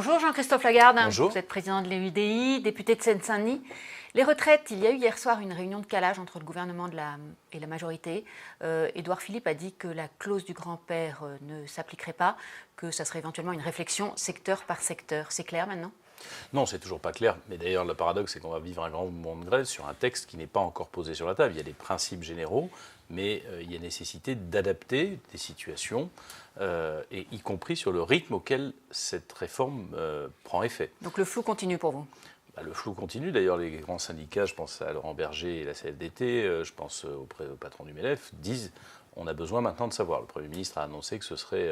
Bonjour Jean-Christophe Lagarde. Bonjour. Vous êtes président de l'EUDI, député de Seine-Saint-Denis. Les retraites, il y a eu hier soir une réunion de calage entre le gouvernement et la majorité. Édouard Philippe a dit que la clause du grand-père ne s'appliquerait pas, que ça serait éventuellement une réflexion secteur par secteur. C'est clair maintenant ? Non, c'est toujours pas clair. Mais d'ailleurs, le paradoxe, c'est qu'on va vivre un grand mouvement de grève sur un texte qui n'est pas encore posé sur la table. Il y a des principes généraux, mais il y a nécessité d'adapter des situations, et y compris sur le rythme auquel cette réforme prend effet. Donc le flou continue pour vous ? Le flou continue. D'ailleurs, les grands syndicats, je pense à Laurent Berger et la CFDT, je pense au patron du MEDEF, disent on a besoin maintenant de savoir. Le Premier ministre a annoncé que ce serait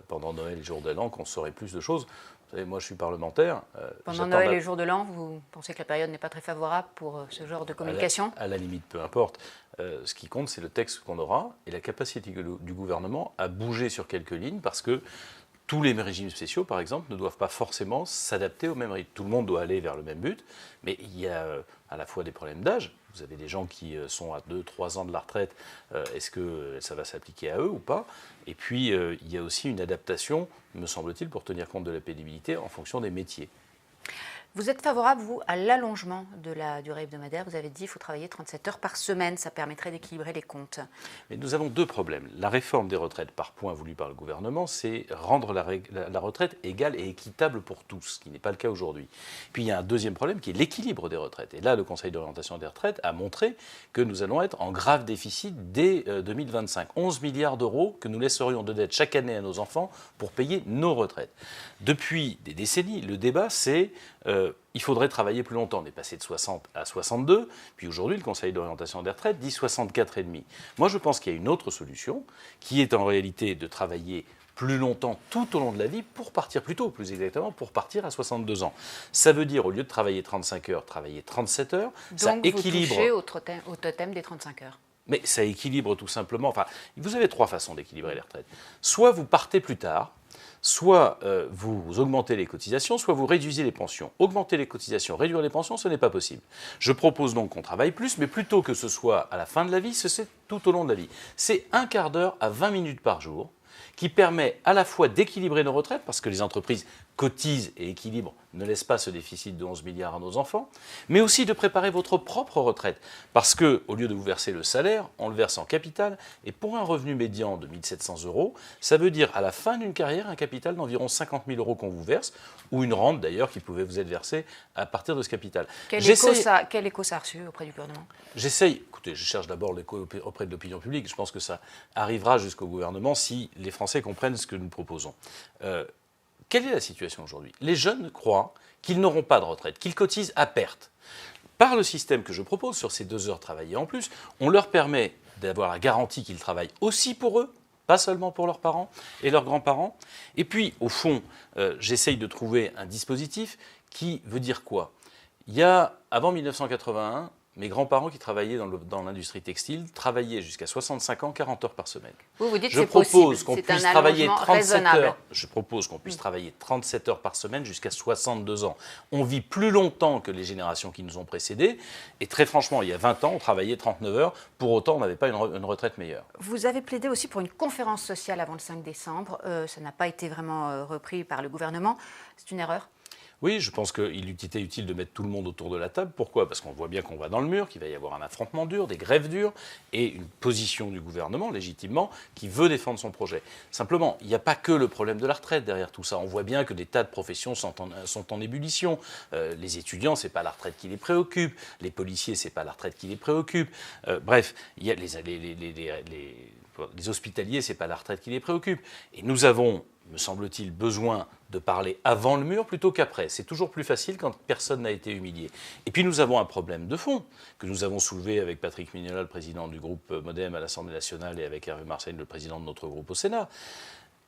pendant Noël et le jour de l'an qu'on saurait plus de choses. Vous savez, moi, je suis parlementaire. Pendant Noël et le jour de l'an, vous pensez que la période n'est pas très favorable pour ce genre de communication ? À la limite, peu importe. Ce qui compte, c'est le texte qu'on aura et la capacité du gouvernement à bouger sur quelques lignes, parce que tous les régimes spéciaux, par exemple, ne doivent pas forcément s'adapter au même rythme. Tout le monde doit aller vers le même but, mais il y a à la fois des problèmes d'âge. Vous avez des gens qui sont à 2-3 ans de la retraite. Est-ce que ça va s'appliquer à eux ou pas ? Et puis, il y a aussi une adaptation, me semble-t-il, pour tenir compte de la pénibilité en fonction des métiers. Vous êtes favorable, vous, à l'allongement de la durée hebdomadaire. Vous avez dit qu'il faut travailler 37 heures par semaine. Ça permettrait d'équilibrer les comptes. Mais nous avons deux problèmes. La réforme des retraites par points voulue par le gouvernement, c'est rendre la retraite égale et équitable pour tous, ce qui n'est pas le cas aujourd'hui. Puis il y a un deuxième problème qui est l'équilibre des retraites. Et là, le Conseil d'orientation des retraites a montré que nous allons être en grave déficit dès 2025. 11 milliards d'euros que nous laisserions de dette chaque année à nos enfants pour payer nos retraites. Depuis des décennies, le débat, c'est il faudrait travailler plus longtemps. On est passé de 60 à 62, puis aujourd'hui, le Conseil d'orientation des retraites dit 64,5. Moi, je pense qu'il y a une autre solution, qui est en réalité de travailler plus longtemps tout au long de la vie pour partir plus tôt, plus exactement, pour partir à 62 ans. Ça veut dire, au lieu de travailler 35 heures, travailler 37 heures. Donc, ça équilibre. Vous touchez au totem des 35 heures. Mais ça équilibre tout simplement. Enfin, vous avez trois façons d'équilibrer les retraites. Soit vous partez plus tard, soit vous augmentez les cotisations, soit vous réduisez les pensions. Augmenter les cotisations, réduire les pensions, ce n'est pas possible. Je propose donc qu'on travaille plus, mais plutôt que ce soit à la fin de la vie, c'est tout au long de la vie. C'est un quart d'heure à 20 minutes par jour qui permet à la fois d'équilibrer nos retraites, parce que les entreprises cotisent et équilibrent, ne laissent pas ce déficit de 11 milliards à nos enfants, mais aussi de préparer votre propre retraite. Parce qu'au lieu de vous verser le salaire, on le verse en capital, et pour un revenu médian de 1 700 euros, ça veut dire à la fin d'une carrière un capital d'environ 50 000 euros qu'on vous verse, ou une rente d'ailleurs qui pouvait vous être versée à partir de ce capital. Quel écho ça a reçu auprès du gouvernement ? Écoutez, je cherche d'abord l'écho auprès de l'opinion publique, je pense que ça arrivera jusqu'au gouvernement si les Français comprennent ce que nous proposons. Quelle est la situation aujourd'hui ? Les jeunes croient qu'ils n'auront pas de retraite, qu'ils cotisent à perte. Par le système que je propose, sur ces 2 heures travaillées en plus, on leur permet d'avoir la garantie qu'ils travaillent aussi pour eux, pas seulement pour leurs parents et leurs grands-parents. Et puis, au fond, j'essaye de trouver un dispositif qui veut dire quoi ? Il y a, avant 1981, mes grands-parents qui travaillaient dans l'industrie textile travaillaient jusqu'à 65 ans, 40 heures par semaine. Vous dites que c'est possible, c'est un allongement raisonnable. Je propose qu'on puisse travailler 37 heures par semaine jusqu'à 62 ans. On vit plus longtemps que les générations qui nous ont précédés. Et très franchement, il y a 20 ans, on travaillait 39 heures. Pour autant, on n'avait pas une retraite meilleure. Vous avez plaidé aussi pour une conférence sociale avant le 5 décembre. Ça n'a pas été vraiment repris par le gouvernement. C'est une erreur ? Oui, je pense qu'il eût été utile de mettre tout le monde autour de la table. Pourquoi ? Parce qu'on voit bien qu'on va dans le mur, qu'il va y avoir un affrontement dur, des grèves dures et une position du gouvernement, légitimement, qui veut défendre son projet. Simplement, il n'y a pas que le problème de la retraite derrière tout ça. On voit bien que des tas de professions sont en ébullition. Les étudiants, ce n'est pas la retraite qui les préoccupe. Les policiers, ce n'est pas la retraite qui les préoccupe. Bref, il y a les hospitaliers, ce n'est pas la retraite qui les préoccupe. Et nous avons, me semble-t-il, besoin de parler avant le mur plutôt qu'après. C'est toujours plus facile quand personne n'a été humilié. Et puis nous avons un problème de fond que nous avons soulevé avec Patrick Mignola, le président du groupe Modem à l'Assemblée nationale, et avec Hervé Marseille, le président de notre groupe au Sénat.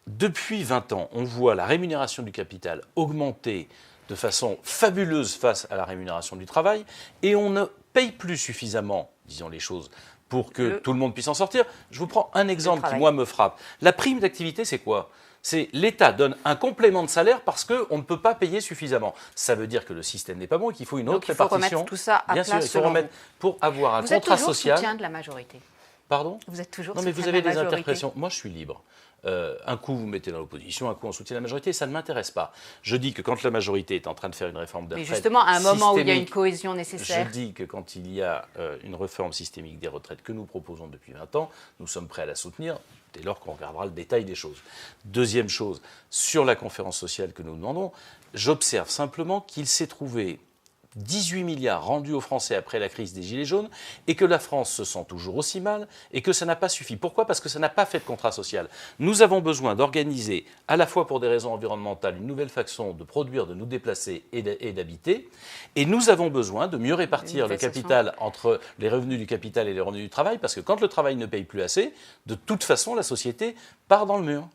Depuis 20 ans, on voit la rémunération du capital augmenter de façon fabuleuse face à la rémunération du travail, et on ne paye plus suffisamment, disons les choses, pour que tout le monde puisse en sortir. Je vous prends un exemple qui, moi, me frappe. La prime d'activité, c'est quoi ? C'est l'État donne un complément de salaire parce qu'on ne peut pas payer suffisamment. Ça veut dire que le système n'est pas bon et qu'il faut une autre répartition. Il faut remettre tout ça à place. Bien sûr, il faut remettre pour avoir un contrat social. Vous êtes toujours soutien de la majorité ? Pardon ? Vous êtes toujours Non, mais soutien vous de avez la des majorité. interprétations. Moi, je suis libre. Un coup, vous mettez dans l'opposition, un coup, on soutient la majorité. Ça ne m'intéresse pas. Je dis que quand la majorité est en train de faire une réforme des Mais retraites justement, à un moment où il y a une systémique, cohésion je nécessaire. dis que quand il y a une réforme systémique des retraites que nous proposons depuis 20 ans, nous sommes prêts à la soutenir dès lors qu'on regardera le détail des choses. Deuxième chose, sur la conférence sociale que nous demandons, j'observe simplement qu'il s'est trouvé 18 milliards rendus aux Français après la crise des Gilets jaunes et que la France se sent toujours aussi mal et que ça n'a pas suffi. Pourquoi ? Parce que ça n'a pas fait de contrat social. Nous avons besoin d'organiser, à la fois pour des raisons environnementales, une nouvelle façon de produire, de nous déplacer et d'habiter. Et nous avons besoin de mieux répartir le capital entre les revenus du capital et les revenus du travail, parce que quand le travail ne paye plus assez, de toute façon, la société part dans le mur.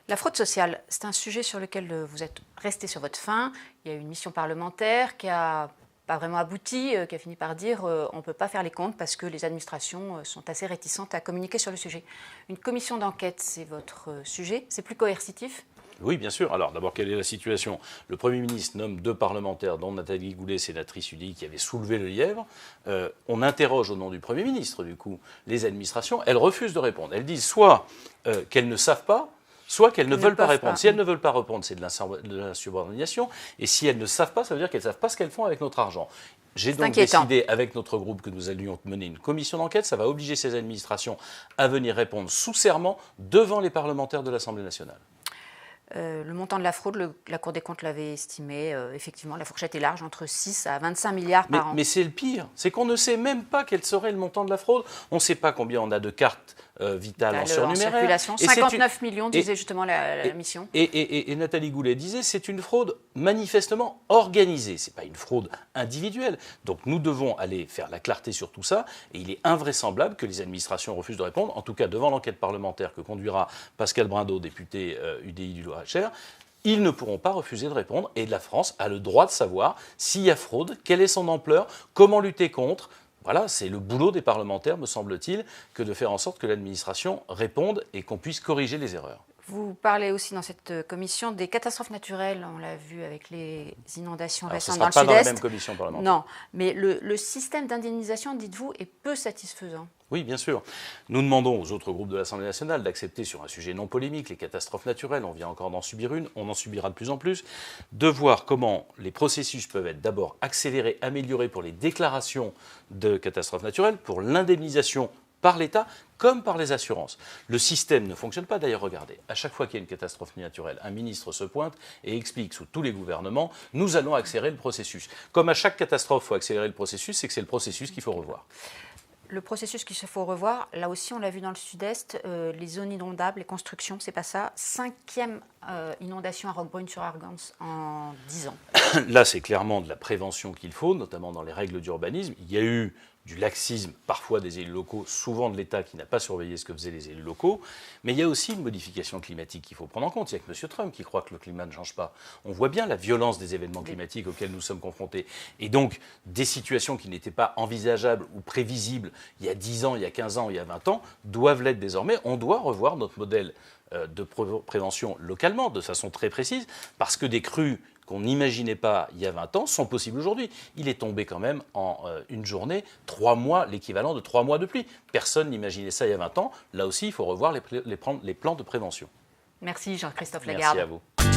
La fraude sociale, c'est un sujet sur lequel vous êtes resté sur votre faim. Il y a eu une mission parlementaire qui n'a pas vraiment abouti, qui a fini par dire on ne peut pas faire les comptes parce que les administrations sont assez réticentes à communiquer sur le sujet. Une commission d'enquête, c'est votre sujet. C'est plus coercitif ? Oui, bien sûr. Alors, d'abord, quelle est la situation ? Le Premier ministre nomme 2 parlementaires, dont Nathalie Goulet, sénatrice UDI, qui avait soulevé le lièvre. On interroge au nom du Premier ministre, du coup, les administrations. Elles refusent de répondre. Elles disent soit qu'elles ne savent pas, soit qu'elles ne veulent pas répondre. Si elles ne veulent pas répondre, c'est de l'insubordination. Et si elles ne savent pas, ça veut dire qu'elles ne savent pas ce qu'elles font avec notre argent. J'ai donc décidé avec notre groupe que nous allions mener une commission d'enquête. Ça va obliger ces administrations à venir répondre sous serment devant les parlementaires de l'Assemblée nationale. Le montant de la fraude, la Cour des comptes l'avait estimé, effectivement, la fourchette est large, entre 6 à 25 milliards par an. Mais c'est le pire, c'est qu'on ne sait même pas quel serait le montant de la fraude. On ne sait pas combien on a de cartes vitales en surnuméraire. Circulation. 59 millions, disait justement la mission. Et Nathalie Goulet disait, c'est une fraude manifestement organisée. Ce n'est pas une fraude individuelle. Donc nous devons aller faire la clarté sur tout ça. Et il est invraisemblable que les administrations refusent de répondre. En tout cas, devant l'enquête parlementaire que conduira Pascal Brindot, député UDI du Loir-et-Cher, ils ne pourront pas refuser de répondre. Et la France a le droit de savoir s'il y a fraude, quelle est son ampleur, comment lutter contre. Voilà, c'est le boulot des parlementaires, me semble-t-il, que de faire en sorte que l'administration réponde et qu'on puisse corriger les erreurs. Vous parlez aussi dans cette commission des catastrophes naturelles, on l'a vu avec les inondations récentes dans le Sud-Est. Ce ne sera pas dans la même commission parlementaire. Non, mais le système d'indemnisation, dites-vous, est peu satisfaisant. Oui, bien sûr. Nous demandons aux autres groupes de l'Assemblée nationale d'accepter sur un sujet non polémique, les catastrophes naturelles, on vient encore d'en subir une, on en subira de plus en plus, de voir comment les processus peuvent être d'abord accélérés, améliorés pour les déclarations de catastrophes naturelles, pour l'indemnisation par l'État comme par les assurances. Le système ne fonctionne pas. D'ailleurs, regardez, à chaque fois qu'il y a une catastrophe naturelle, un ministre se pointe et explique sous tous les gouvernements, nous allons accélérer le processus. Comme à chaque catastrophe, il faut accélérer le processus, c'est que c'est le processus qu'il faut revoir. Le processus qu'il faut revoir, là aussi on l'a vu dans le Sud-Est, les zones inondables, les constructions, c'est pas ça. 5e inondation à Roquebrune-sur-Argance en 10 ans. Là, c'est clairement de la prévention qu'il faut, notamment dans les règles d'urbanisme. Il y a eu du laxisme, parfois des élus locaux, souvent de l'État qui n'a pas surveillé ce que faisaient les élus locaux. Mais il y a aussi une modification climatique qu'il faut prendre en compte. Il n'y a que M. Trump qui croit que le climat ne change pas. On voit bien la violence des événements climatiques auxquels nous sommes confrontés. Et donc, des situations qui n'étaient pas envisageables ou prévisibles il y a 10 ans, il y a 15 ans, il y a 20 ans, doivent l'être désormais. On doit revoir notre modèle de prévention localement, de façon très précise, parce que des crues qu'on n'imaginait pas il y a 20 ans sont possibles aujourd'hui. Il est tombé quand même en une journée 3 mois, l'équivalent de 3 mois de pluie. Personne n'imaginait ça il y a 20 ans. Là aussi, il faut revoir les plans de prévention. Merci Jean-Christophe Lagarde. Merci à vous.